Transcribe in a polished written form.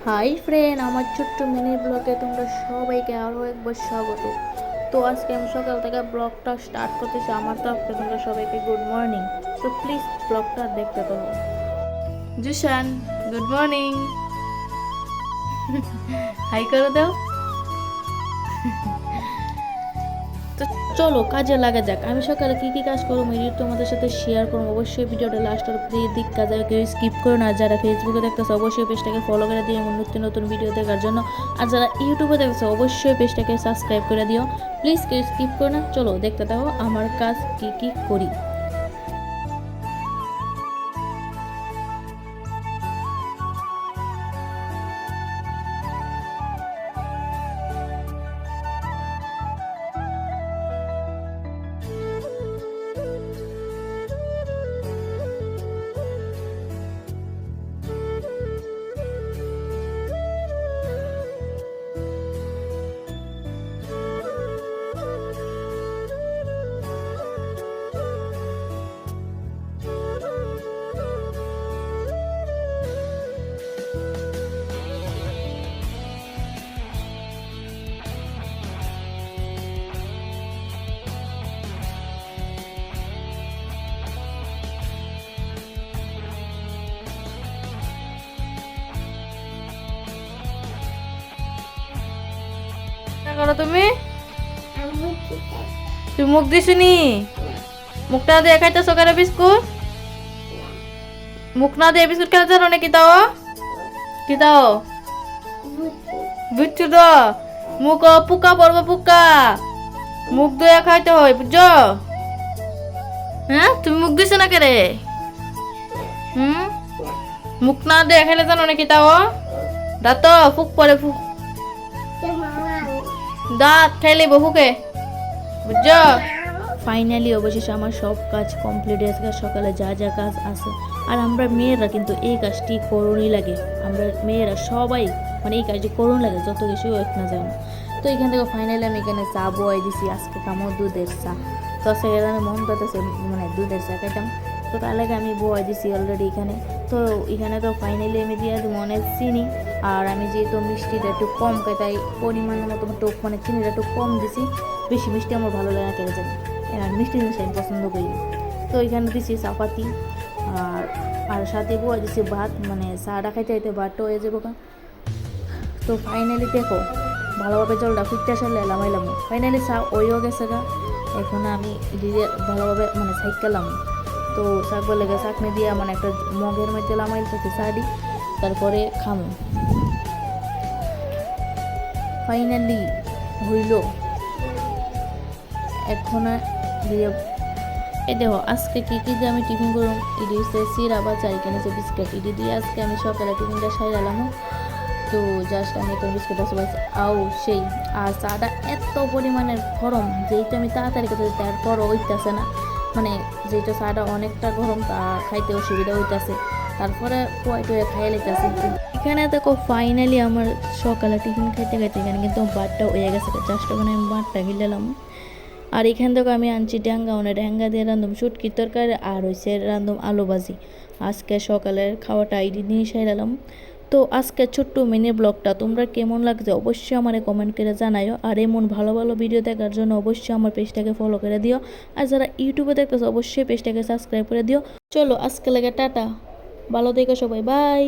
Hi friend, আমার ছোট্ট mini ব্লগে তোমরা সবাইকে আরও একবার স্বাগত। তো আজকে আমি সকাল থেকে ব্লগটা স্টার্ট করতেছি আমার তরফ থেকে তোমরা সবাইকে গুড মর্নিং। তো প্লিজ ব্লগটা দেখতে থাকো। জুশান, গুড মর্নিং। হাই করে দাও। তো চলো কাজে লাগা যাক। আমি সকালে কি কি কাজ করবো ভিডিও তোমাদের সাথে শেয়ার করবো। অবশ্যই ভিডিওটা লাস্ট আর দিক কাজে কেউ স্কিপ করো না। যারা ফেসবুকে দেখতেছে অবশ্যই পেজটাকে ফলো করে দিও নতুন নতুন ভিডিও দেখার জন্য। আর যারা ইউটিউবে দেখতেছে অবশ্যই পেজটাকে সাবস্ক্রাইব করে দিও। প্লিজ কেউ স্কিপ করো না। চলো দেখতে থাকো আমার কাজ কি কি করি। করো তুমি তুমি মুখ দিছিনি? মুখটা দিয়ে খাইতেছো কেন বিস্কুট? মুখ না দিয়ে বিস্কুট খেতে জানো নাকি? দাও কি দাও? বুঝছো তো? মুখ পোকা পড়বো, পোকা। মুখ দিয়ে খাইতে হয়, বুঝছো? হ্যাঁ, তুমি মুখ দিছো না কেরে? মুখ না দিয়ে খাইলে জানো নাকি? তাও দাঁত ফুক পরে, ফুক দাঁত খাইলে বহুকে, বুঝছো? ফাইনালি অবশেষে আমার সব কাজ কমপ্লিট হয়েছে। সকালে যা যা কাজ আছে, আর আমরা মেয়েরা কিন্তু এই কাজটি করণই লাগে। আমরা মেয়েরা সবাই মানে এই কাজটি করণ লাগে, যত কিছু হোক না যায় না। তো এখান থেকে ফাইনালি আমি এখানে চা বয়াই দিছি। আজকে কামো দুধের চা। তো আজকে আমি মন করতেছে মানে দুধের চা খাইতাম। তো তার লাগে আমি বয়াই দিছি অলরেডি এখানে। তো এখানে তো ফাইনালি আমি দিয়ে দিব অনেক চিনি। আর আমি যেহেতু মিষ্টিটা একটু কম খাই, তাই পরিমাণ মতো একটু মানে চিনিটা একটু কম দিছি। বেশি মিষ্টি আমার ভালো লাগে না, কেটে যাবে। আর মিষ্টি জিনিস আমি পছন্দ করি। তো এখানে দিচ্ছি চাপাতি আর আর সাথে বয়া দিচ্ছি ভাত, মানে চাটা খাইতে খাইতে ভাতটা হয়ে যাবো। তো ফাইনালি দেখো ভালোভাবে জলটা ফুটতে আসলে লামাইলাম। ফাইনালি চা ওইও গেছে গা। এখন আমি দিয়ে ভালোভাবে মানে সাইড করলাম। তো শাক লেগে চাকনি দিয়ে মানে একটা মগের মধ্যে লামাইল থাকে চাটি, তারপরে খামো। ফাইনালি হইল। এখন দিয়ে এই দেখো আজকে কী কী দিয়ে আমি টিফিন করুন। ইডি হচ্ছে সিরা বা চাই কিনেছে বিস্কিট। ইডি দিয়ে আজকে আমি সকালে টিফিনটা সাইলাম। তো জাস্ট আমি তো বিস্কুট আছে আও সেই। আর চাটা এত পরিমাণের গরম, যেইটা আমি তাড়াতাড়ি করতে তারপরও হইতেছে না। মানে যেটা চাটা অনেকটা গরম, তা খাইতে অসুবিধা হইতেছে। তারপরে পোয়াই টোয়ে খাইয়ে লেগেছে। এখানে দেখো ফাইনালি আমার সকালে টিফিন খাইতে খাইতে এখানে কিন্তু ভাতটা হয়ে গেছে। জাস্ট ওখানে আমি ভাতটা গিলাম। আর এখান থেকে আমি আনছি ড্যাঙ্গা, মানে ড্যাঙ্গা দিয়ে রান্ধুম শুটকির তরকারি, আর হয়েছে রান্ধুম আলু ভাজি। আজকে সকালের খাওয়াটা এই নিয়ে সাইলাম। তো আজকে ছোট্ট মিনি ব্লগটা তোমরা কেমন লাগছে অবশ্যই আমারে কমেন্ট করে জানাইও। আর এমন ভালো ভালো ভিডিও দেখার জন্য অবশ্যই আমার পেজটাকে ফলো করে দিও। আর যারা ইউটিউবে দেখতেছো অবশ্যই পেজটাকে সাবস্ক্রাইব করে দিও। চলো আজকে লাগে টাটা, ভালো থেকো সবাই, বাই।